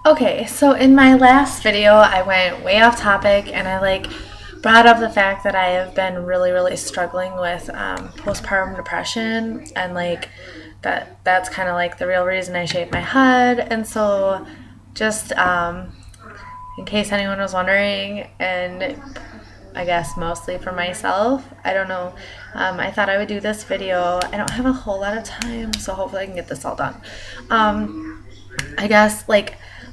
Okay, so in my last video, I went way off topic and I brought up the fact that I have been really struggling with postpartum depression and that's kind of like the real reason I shaved my head. And so, just in case anyone was wondering, and I guess mostly for myself, I don't know, I thought I would do this video. I don't have a whole lot of time, so hopefully I can get this all done. I guess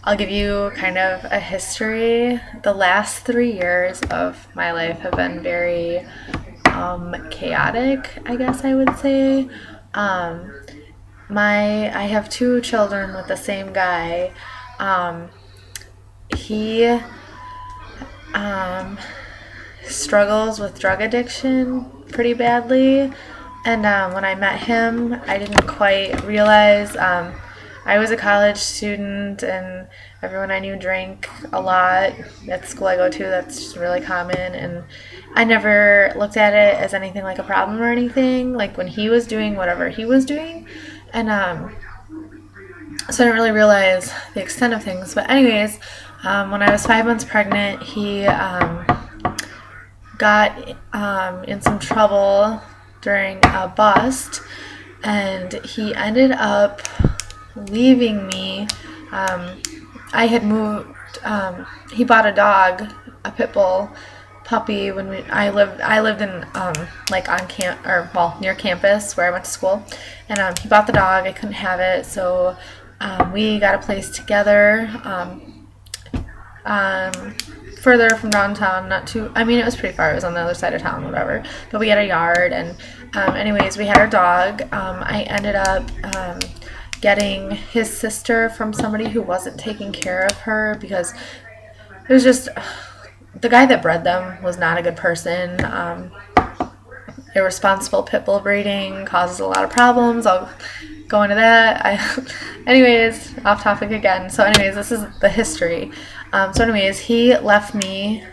I'll give you kind of a history. The last 3 years of my life have been very chaotic, I guess I would say. Um, I have two children with the same guy. Um, he um, struggles with drug addiction pretty badly. And when I met him, I didn't quite realize. I was a college student, and everyone I knew drank a lot. At the school I go to, that's just really common. And I never looked at it as anything like a problem or anything. Like when he was doing whatever he was doing, and so I didn't really realize the extent of things. But anyways, when I was 5 months pregnant, he got in some trouble during a bust, and he ended up leaving me. I had moved. He bought a dog, a pit bull puppy, when I lived in on camp, or well, near campus where I went to school, and he bought the dog. I couldn't have it, so we got a place together. Further from downtown, not too, I mean, it was pretty far, it was on the other side of town, whatever, but we had a yard, and anyways, we had our dog. I ended up getting his sister from somebody who wasn't taking care of her, because it was just, the guy that bred them was not a good person. Irresponsible pit bull breeding causes a lot of problems. I'll go into that. Anyways, off topic again. So anyways, this is the history. So anyways, he left me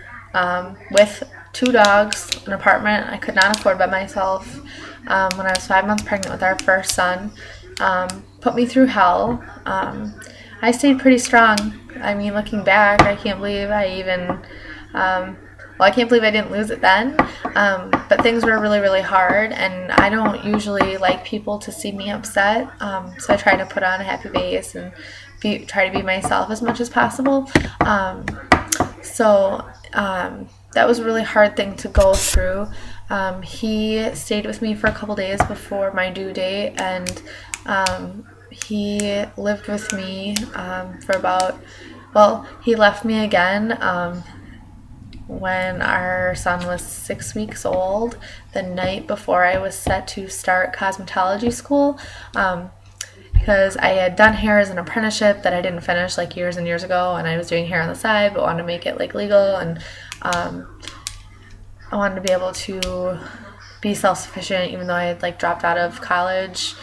with two dogs, an apartment I could not afford by myself, when I was 5 months pregnant with our first son. Put me through hell. I stayed pretty strong. I mean, looking back, I can't believe I even, I can't believe I didn't lose it then. But things were really hard, and I don't usually like people to see me upset. So I try to put on a happy face and try to be myself as much as possible. So that was a really hard thing to go through. He stayed with me for a couple days before my due date, and he lived with me for about, well, he left me again when our son was 6 weeks old, the night before I was set to start cosmetology school, because I had done hair as an apprenticeship that I didn't finish years and years ago, and I was doing hair on the side but wanted to make it legal, and I wanted to be able to be self-sufficient even though I had dropped out of college.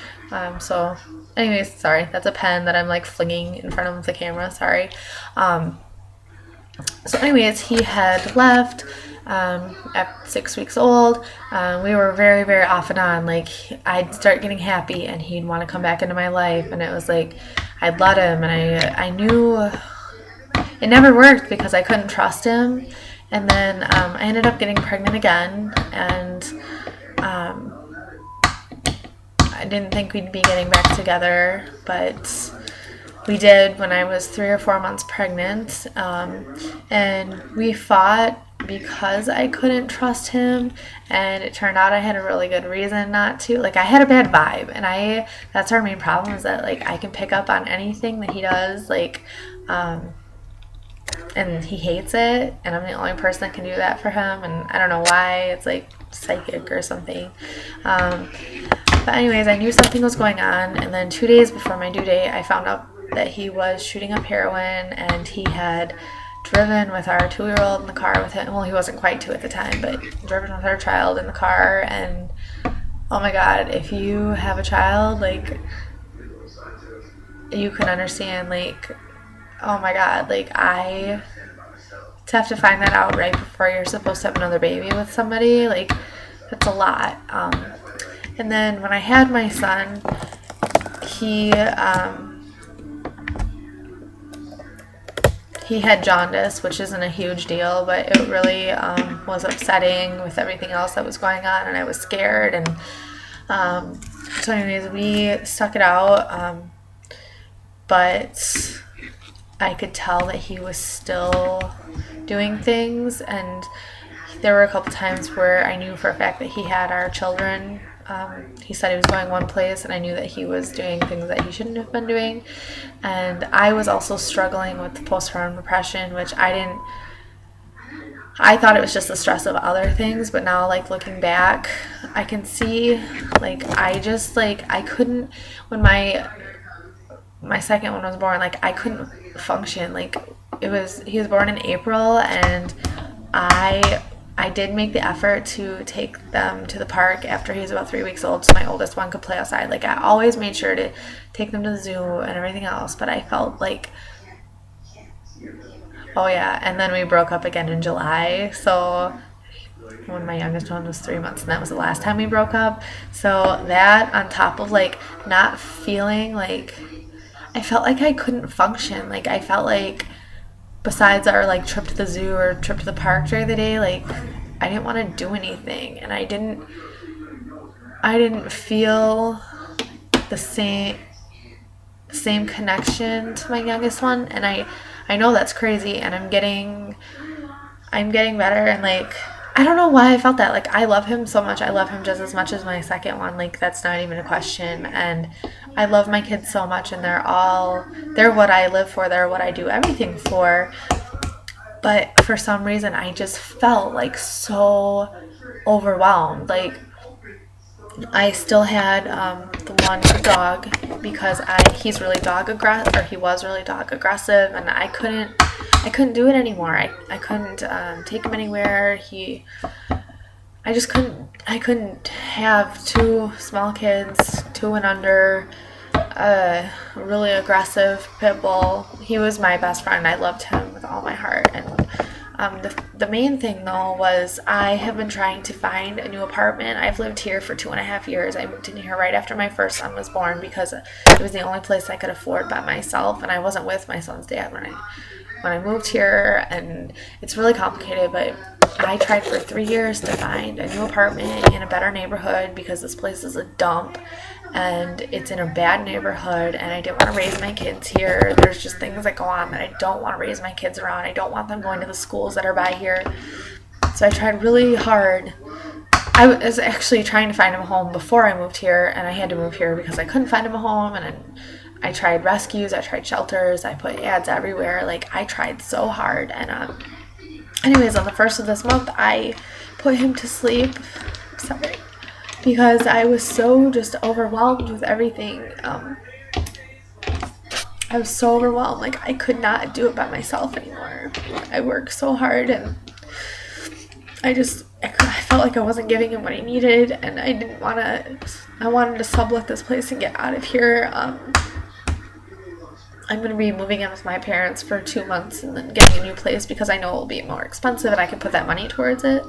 So anyways, sorry, that's a pen that I'm flinging in front of the camera, sorry. So anyways, he had left at 6 weeks old. We were very off and on. I'd start getting happy and he'd want to come back into my life, and it was I'd let him, and I knew it never worked because I couldn't trust him. And then I ended up getting pregnant again, and I didn't think we'd be getting back together, but we did when I was 3 or 4 months pregnant, and we fought because I couldn't trust him, and it turned out I had a really good reason not to. I had a bad vibe, and that's our main problem, is that I can pick up on anything that he does, and he hates it, and I'm the only person that can do that for him, and I don't know why. It's psychic or something. But anyways, I knew something was going on, and then 2 days before my due date, I found out that he was shooting up heroin, and he had driven with our 2-year-old in the car with him. Well, he wasn't quite 2 at the time, but driven with our child in the car. And oh my god, if you have a child, you can understand, oh my god, I to have to find that out right before you're supposed to have another baby with somebody, that's a lot. And then when I had my son, he he had jaundice, which isn't a huge deal, but it really was upsetting with everything else that was going on, and I was scared. And so anyways, we stuck it out, but I could tell that he was still doing things, and there were a couple times where I knew for a fact that he had our children. He said he was going one place, and I knew that he was doing things that he shouldn't have been doing. And I was also struggling with postpartum depression, which I thought it was just the stress of other things, but now, like, looking back, I can see, like, I couldn't, when my second one was born, like, I couldn't function. Like, he was born in April, and I did make the effort to take them to the park after he was about 3 weeks old, so my oldest one could play outside. Like, I always made sure to take them to the zoo and everything else, but I felt like, oh yeah, and then we broke up again in July, so when my youngest one was 3 months, and that was the last time we broke up. So that, on top of, like, not feeling like, I felt like I couldn't function. Like, I felt like, besides our, like, trip to the zoo or trip to the park during the day, like, I didn't want to do anything, and I didn't feel the same connection to my youngest one. And I know that's crazy, and I'm getting better, and, like, I don't know why I felt that. Like, I love him so much. I love him just as much as my second one. Like, that's not even a question. And I love my kids so much, and they're what I live for. They're what I do everything for. But for some reason, I just felt, like, so overwhelmed. Like, I still had the one dog, because he was really dog aggressive, and I couldn't do it anymore. I couldn't take him anywhere. I couldn't have two small kids, 2 and under, a really aggressive pit bull. He was my best friend. I loved him with all my heart. And the main thing, though, was I have been trying to find a new apartment. I've lived here for 2.5 years. I moved in here right after my first son was born, because it was the only place I could afford by myself, and I wasn't with my son's dad when I moved here, and it's really complicated. But I tried for 3 years to find a new apartment in a better neighborhood, because this place is a dump, and it's in a bad neighborhood, and I didn't want to raise my kids here. There's just things that go on that I don't want to raise my kids around. I don't want them going to the schools that are by here. So I tried really hard. I was actually trying to find him a home before I moved here, and I had to move here because I couldn't find him a home. And I tried rescues, I tried shelters, I put ads everywhere. Like, I tried so hard. And anyways, on the 1st of this month, I put him to sleep. Sorry. Because I was so just overwhelmed with everything. I was so overwhelmed. Like, I could not do it by myself anymore. I worked so hard, and I felt like I wasn't giving him what he needed, and I wanted to sublet this place and get out of here. I'm going to be moving in with my parents for 2 months, and then getting a new place, because I know it will be more expensive, and I can put that money towards it.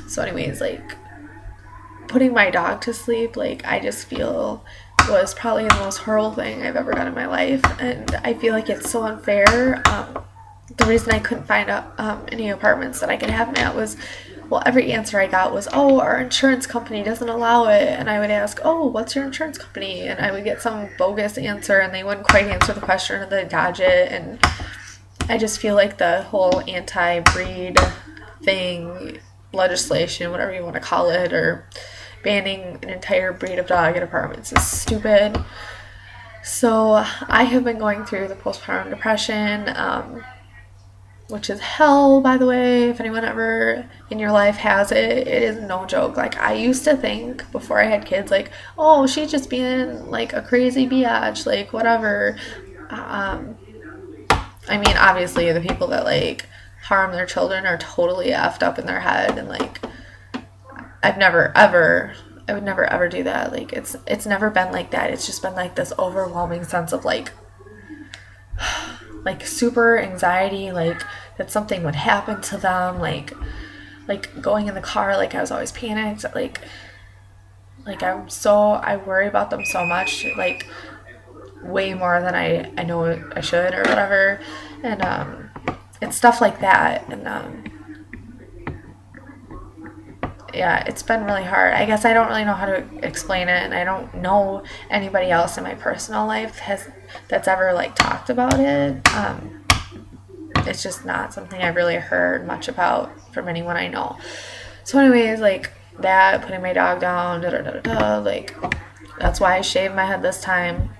So anyways, like, putting my dog to sleep, like, I just feel was probably the most horrible thing I've ever done in my life, and I feel like it's so unfair. The reason I couldn't find any apartments that I could have him at was, well, every answer I got was, oh, our insurance company doesn't allow it. And I would ask, oh, what's your insurance company? And I would get some bogus answer, and they wouldn't quite answer the question, or they'd dodge it. And I just feel like the whole anti-breed thing, legislation, whatever you want to call it, or banning an entire breed of dog in apartments is stupid. So I have been going through the postpartum depression, which is hell, by the way. If anyone ever in your life has it, it is no joke. Like, I used to think before I had kids, like, oh, she's just being, like, a crazy biatch, like, whatever. I mean, obviously, the people that, like, harm their children are totally effed up in their head, and, like, I would never ever do that. Like, it's never been like that. It's just been, like, this overwhelming sense of, like super anxiety, like, that something would happen to them, like going in the car, like, I was always panicked, like I worry about them so much. Like, way more than I know I should or whatever. And it's stuff like that. And yeah, it's been really hard. I guess I don't really know how to explain it, and I don't know anybody else in my personal life that's ever like talked about it. It's just not something I've really heard much about from anyone I know. So, anyways, like that, putting my dog down, da da da da, like that's why I shaved my head this time.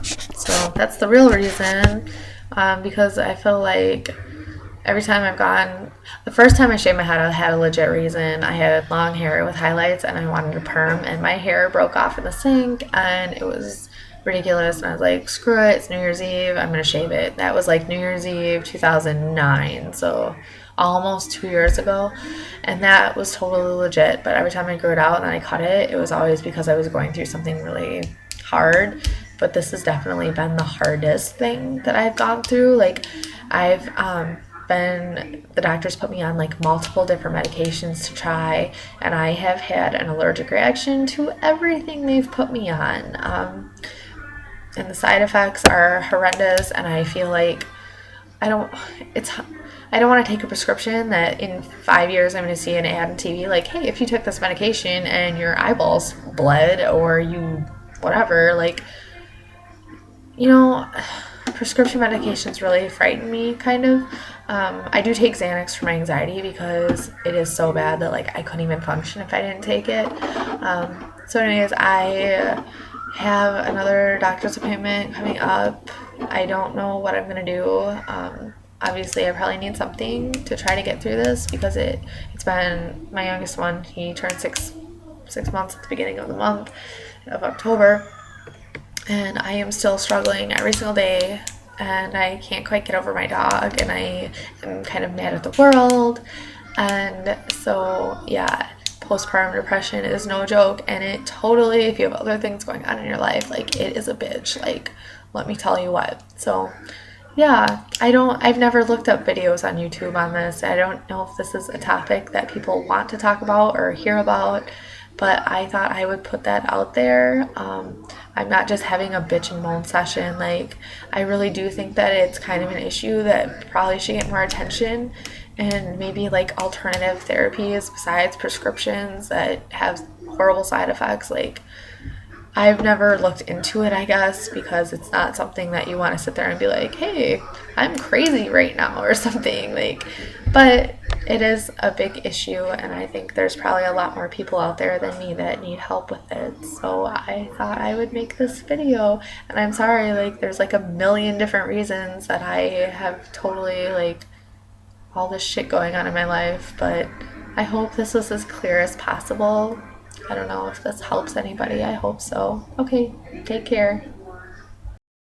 So that's the real reason, because I feel like every time I've gone, the first time I shaved my head, I had a legit reason. I had long hair with highlights and I wanted a perm, and my hair broke off in the sink and it was ridiculous. And I was like, screw it, it's New Year's Eve, I'm gonna shave it. That was like New Year's Eve 2009, so almost 2 years ago. And that was totally legit. But every time I grew it out and I cut it, it was always because I was going through something really hard. But this has definitely been the hardest thing that I've gone through. Like, I've the doctors put me on like multiple different medications to try, and I have had an allergic reaction to everything they've put me on, and the side effects are horrendous. And I feel like I don't want to take a prescription that in 5 years I'm going to see an ad on TV like, hey, if you took this medication and your eyeballs bled or you whatever, like, prescription medications really frighten me, kind of. I do take Xanax for my anxiety because it is so bad that like I couldn't even function if I didn't take it. So anyways, I have another doctor's appointment coming up. I don't know what I'm gonna do. Obviously, I probably need something to try to get through this because it's been my youngest one. He turned six months at the beginning of the month of October. And I am still struggling every single day, and I can't quite get over my dog, and I am kind of mad at the world. And so, yeah, postpartum depression is no joke, and it totally, if you have other things going on in your life, like, it is a bitch, like, let me tell you what. So, yeah, I've never looked up videos on YouTube on this. I don't know if this is a topic that people want to talk about or hear about, but I thought I would put that out there. I'm not just having a bitch and moan session. Like, I really do think that it's kind of an issue that probably should get more attention, and maybe like alternative therapies besides prescriptions that have horrible side effects. Like, I've never looked into it, I guess, because it's not something that you want to sit there and be like, hey, I'm crazy right now or something. Like, but it is a big issue, and I think there's probably a lot more people out there than me that need help with it. So I thought I would make this video, and I'm sorry, like, there's like a million different reasons that I have totally like all this shit going on in my life, but I hope this was as clear as possible. I don't know if this helps anybody. I hope so. Okay, take care.